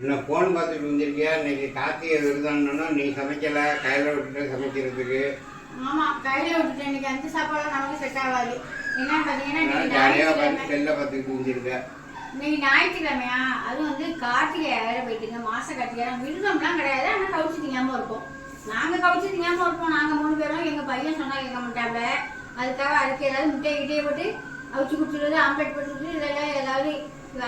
இன்னும் ஃபோன் பார்த்துட்டு வந்துருக்கியா? இன்னைக்கு கார்த்திகை விருதானா நீ சமைக்கல, கையில் விட்டுட்டு சமைக்கிறதுக்கு. ஆமாம், கையில் விட்டுட்டேன். இன்னைக்கு அந்த சாப்பாடு நமக்கு செட் ஆகாது. என்னன்னு பார்த்தீங்கன்னா ஜாலியாக பார்த்து செல்ல பார்த்துக்கிட்டு வந்துருக்க. இன்னைக்கு ஞாயிற்றுக்கிழமையா, அதுவும் வந்து கார்த்திகை வேற போயிட்டுங்க. மாச கார்த்திகை விருதம்லாம் கிடையாது. ஆனால் கவுச்சு திங்காமல் இருப்போம். நாங்கள் கவுச்சு திங்காமல் இருப்போம். நாங்கள் 3 பேரும். எங்கள் பையன் சொன்னால் கேட்க மாட்டாங்க. அதுக்கு ஏதாவது முட்டையை போட்டு அவிச்சு குடிச்சிடுறது, ஆம்லெட் போட்டு இதெல்லாம் ஏதாவது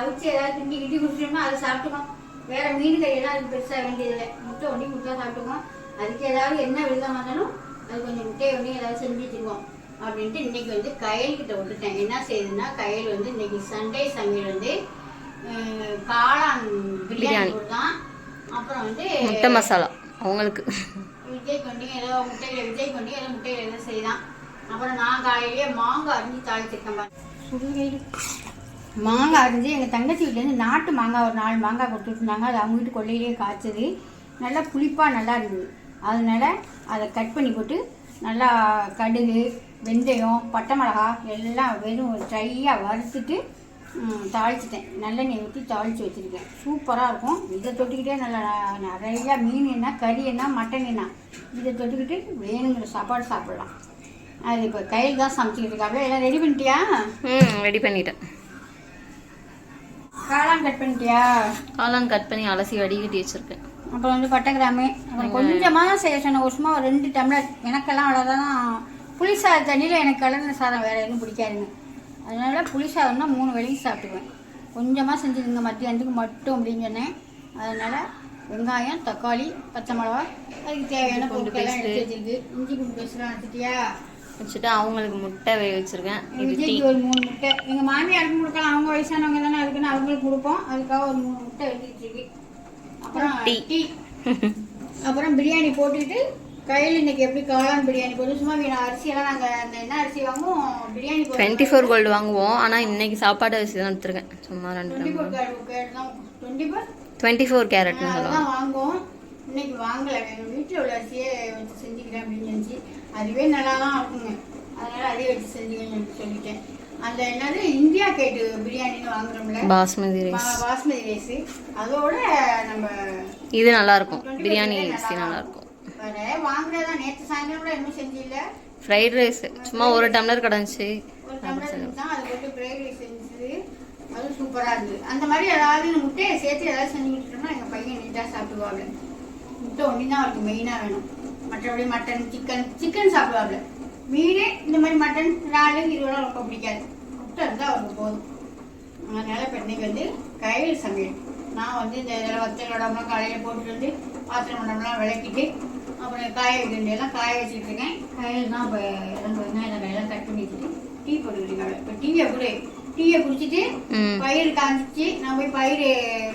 அவிச்சு ஏதாவது கிண்டி குடிச்சிட்டோம்னா அதை சாப்பிட்டுக்கோம். வேற மீன் கையெல்லாம் அதுக்கு பெருசாக வேண்டியதில்லை. முட்டை ஒண்டி முட்டை சாப்பிட்டுக்கோம். அதுக்கு ஏதாவது என்ன விருதம் வந்தாலும் அது கொஞ்சம் முட்டையை ஒண்டி ஏதாவது செஞ்சு வச்சுருவோம் அப்படின்ட்டு இன்னைக்கு வந்து கயல்கிட்ட விட்டுட்டேன். என்ன செய்யுதுன்னா, கயல் வந்து இன்னைக்கு சண்டே சமையல் வந்து காளான் பிரியாணி தான். அப்புறம் வந்து முட்டை மசாலா அவங்களுக்கு விஜய் கொண்டி ஏதோ முட்டையில் ஏதோ செய்தான். அப்புறம் நான் காலையிலேயே மாங்காய் அரிஞ்சு தாளிச்சிருக்கேன். சுடுகையில் மாங்காய் அரிஞ்சு எங்கள் தங்கச்சி வீட்டிலேருந்து நாட்டு மாங்காய் ஒரு 4 மாங்காய் கொடுத்துருந்தாங்க. அது அவங்க வீட்டு கொள்ளையிலேயே காய்ச்சது. நல்லா புளிப்பாக நல்லா இருந்தது. அதனால அதை கட் பண்ணி போட்டு நல்லா கடுகு, வெந்தயம், பட்டை மிளகா எல்லாம் வெறும் ட்ரையாக வறுத்துட்டு தாளிச்சிட்டேன். நல்லெண்ணெய் ஊற்றி தாளித்து வச்சுருக்கேன். சூப்பராக இருக்கும். இதை தொட்டுக்கிட்டே நல்லா நிறையா மீன் என்ன, கறி என்ன, மட்டன் என்ன, இதை தொட்டுக்கிட்டு வேணுங்கிற சாப்பாடு சாப்பிட்லாம். அது இப்போ கையில் தான் சமைச்சிக்கிட்டு இருக்காங்க. எல்லாம் ரெடி பண்ணிட்டியா? ரெடி பண்ணிட்டேன். காளான் கட் பண்ணிட்டியா? காளான் கட் பண்ணி அலசி வடிகட்டி வச்சுருக்கேன். அப்புறம் வந்து பட்டை கிராமு, அப்புறம் கொஞ்சமாக தான் செய்ய சொன்னேன். ஒரு சும்மா ஒரு 2 டம்ளர். எனக்கெல்லாம் அவ்வளோதான். புளி சாத தண்ணியில் எனக்கு கலந்த சாதம் வேறு எதுவும் பிடிக்காதுங்க. அதனால் புளி சாதம்னா 3 வேளையும் சாப்பிட்டுக்குவேன். கொஞ்சமாக செஞ்சுருங்க மத்தியானத்துக்கு மட்டும் அப்படின்னு சொன்னேன். அதனால் வெங்காயம், தக்காளி, பச்சை மிளகா, அதுக்கு தேவையான பொருட்கள்லாம் எடுத்து வச்சுருக்கு. இஞ்சி பூண்டு பேஸ்ட்லாம் வச்சுட்டியா? வச்சுட்டு அவங்களுக்கு முட்டை வேக வச்சுருக்கேன். விஜய்க்கு ஒரு 3 முட்டை. எங்கள் மாமியாருக்கு கொடுக்கலாம். அவங்க வயசானவங்க தானே, அதுக்குன்னு அவங்களுக்கு கொடுப்போம். அதுக்காக ஒரு 3 முட்டை எழுதிட்டுருக்கு. அப்புறம் டீ. அப்புறம் பிரியாணி போட்டுட்டு கையில் இன்னைக்கு எப்படி காளான் பிரியாணி போட்டு சும்மா அரிசியெல்லாம் நாங்கள் அந்த என்ன அரிசி வாங்குவோம், பிரியாணி 24 கோல்டு வாங்குவோம். ஆனால் இன்னைக்கு சாப்பாடு அரிசி தான் எடுத்துருக்கேன். சும்மா 24 கேரட் தான் வாங்குவோம். இன்னைக்கு வாங்கலை. எங்கள் வீட்டில் உள்ள அரிசியே வச்சு செஞ்சுக்கிறேன் அப்படின்னு நினச்சி. அதுவே நல்லா தான் இருக்குங்க. அதனால் அதே வச்சு செஞ்சுக்கணும்னு சொல்லிட்டேன். அந்த என்னது இந்தியா கேட்டு பிரியாணின்னு வாங்குறோம்ல, பாஸ்மதி ரைஸ், அதோட நம்ம இது நல்லா இருக்கும். பிரியாணி அரிசி நல்லா இருக்கும். வாங்குறதான். நேற்று சாயந்தரம் கூட இன்னும் செஞ்சில்ல ஃப்ரைட் ரைஸ். சும்மா 1 டம்ளர் கிடந்துச்சு. ஒரு டம்ளர் தான் அதை போட்டு ஃப்ரைட் ரைஸ் செஞ்சது. அது சூப்பராக இருந்தது. அந்த மாதிரி ஏதாவது முட்டையை சேர்த்து ஏதாவது செஞ்சு கொடுத்துட்டோம்னா எங்கள் பையன் நீட்டாக சாப்பிடுவாங்க. முட்டை ஒன்றி தான் அவருக்கு மெயினாக வேணும். மற்றபடி மட்டன், சிக்கன் சாப்பிடுவாங்க. மீனே இந்த மாதிரி மட்டன், இறால் இதெல்லாம் ரொம்ப பிடிக்காது. முட்டை இருந்தால் அவருக்கு போதும். அதனால் இப்போ இன்னைக்கு வந்து கையில் சமையல். நான் வந்து இந்த இதெல்லாம் வத்தல் உடம்புலாம் காலையில் போட்டுட்டு வந்து பாத்திரம் உடம்புலாம் விளக்கிட்டு அப்புறம் காய வைக்கிறதெல்லாம் காய வச்சுட்டு இருக்கேன். கையில் தான் இப்போ வெங்காயம் கையெல்லாம் கட் பண்ணி வச்சுட்டு டீ போட்டுக்கிட்டு. இப்போ டீயை குடிச்சிட்டு பயிர் காஞ்சிச்சு. நான் போய் பயிர்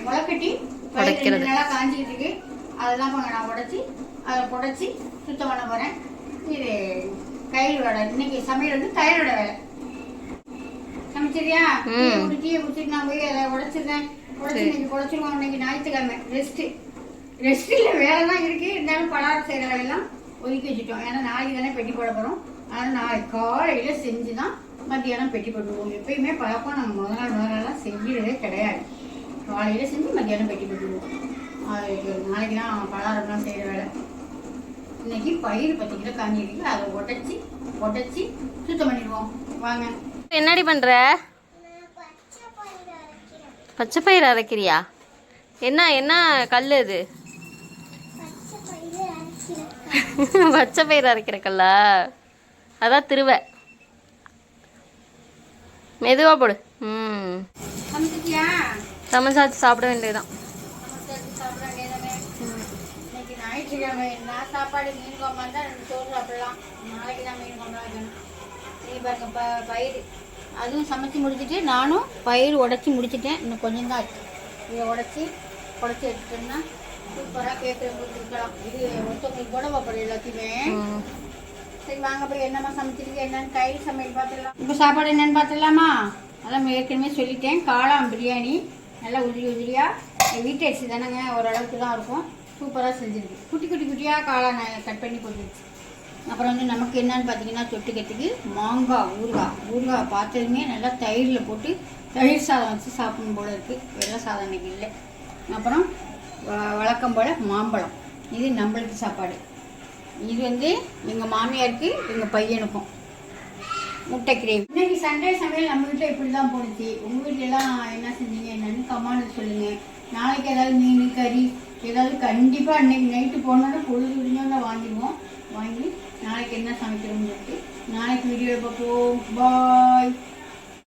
முளைக்கட்டி பயிர் நல்லா காஞ்சிக்கிட்டு இருக்கு. அதெல்லாம் கொஞ்சம் நான் அதை புடைச்சி சுத்தம் பண்ண போகிறேன். இது கையிலோட இன்னைக்கு சமையல் வந்து கையிலோட வேலை. சமைச்சிரியா? டீயை குடிச்சிட்டு நான் போய் அதை உடைச்சிருக்கேன். இன்னைக்கு குறைச்சிருவோம். இன்னைக்கு ஞாயிற்றுக்கிழமை ரெஸ்ட் இல்லை, வேலை தான் இருக்கு. இருந்தாலும் பலகாரம் செய்கிற வேலையெல்லாம் ஒதுக்கி வச்சுட்டோம். ஏன்னா நாளைக்கு தானே பெட்டி போட போகிறோம். அதனால் நாளைக்கு காலையில் செஞ்சு தான் மத்தியானம் பெட்டி போட்டுருவோம். எப்பயுமே பழக்கம் நம்ம முதல் நாளெல்லாம் செய்யறதே கிடையாது. காலையில் செஞ்சு மத்தியானம் பெட்டி போட்டுருவோம். நாளைக்கு தான் பலகாரம்லாம் செய்கிற வேலை. இன்னைக்கு பயிர் 10 கிலோ காஞ்சிருக்கு. அதை உடைச்சி சுத்தம் பண்ணிடுவோம். வாங்க. என்னடி பண்ற? பச்சை பயிர் அரைக்கிறியா? என்ன கல் இது? பச்சை பயிர் அரைக்கிற கல்லா? அதான் திருவை. மெதுவா போடு. சமைச்சாச்சு சாப்பிட வேண்டியதுதான். இன்னைக்கு ஞாயிற்றுக்கிழமை நான் சாப்பாடு மீன் குழம்பா தான் 2 சோறு சாப்பிடலாம். நாளைக்கு தான் மீன் குழம்பா வைக்கணும். நீ பாருங்க பயிர் அதுவும் சமைச்சு முடிச்சுட்டு நானும் பயிர் உடச்சி முடிச்சுட்டேன். இன்னும் கொஞ்சம் தான் ஆச்சு. இதை உடச்சி எடுத்துட்டோம்னா சூப்பராக கேட்குறவங்களுக்கு இருக்கலாம். இது ஒருத்தவங்களுக்கு கூட வைப்போம் எல்லாத்தையுமே. சரி வாங்க போய் என்னம்மா சமைச்சிருக்கு என்னன்னு கையில் சமையல் பார்த்துடலாம். இப்போ சாப்பாடு என்னென்னு பார்த்துடலாமா? அதான் ஏற்கனவே சொல்லிட்டேன். காளான் பிரியாணி நல்லா உதிரியாக வீட்டு அரிசி தானேங்க, ஓரளவுக்கு தான் இருக்கும். சூப்பராக செஞ்சுருக்கு. குட்டியாக காளான் கட் பண்ணி போட்டுருச்சு. அப்புறம் வந்து நமக்கு என்னன்னு பார்த்தீங்கன்னா தொட்டுக்கிறதுக்கு மாங்காய் ஊறுகாய் பார்த்ததுமே நல்லா தயிரில் போட்டு தயிர் சாதம் வச்சு சாப்பிடணும் போல இருக்குது. வெள்ளை சாதம் இன்னைக்கு இல்லை. அப்புறம் வழக்கம் போல் மாம்பழம். இது நம்மளுக்கு சாப்பாடு. இது வந்து எங்கள் மாமியாருக்கு எங்கள் பையனுக்கும் முட்டை கிரேவி. இன்னைக்கு சண்டே சமையல் நம்ம வீட்டில் இப்படி தான் போணுச்சு. உங்கள் வீட்டிலலாம் என்ன செஞ்சீங்க என்னன்னு கமெண்ட் சொல்லுங்கள். நாளைக்கு ஏதாவது மீன் கறி ஏதாவது கண்டிப்பாக அன்னைக்கு நைட்டு போனோன்னா பொழுது விடிஞ்சோன்னா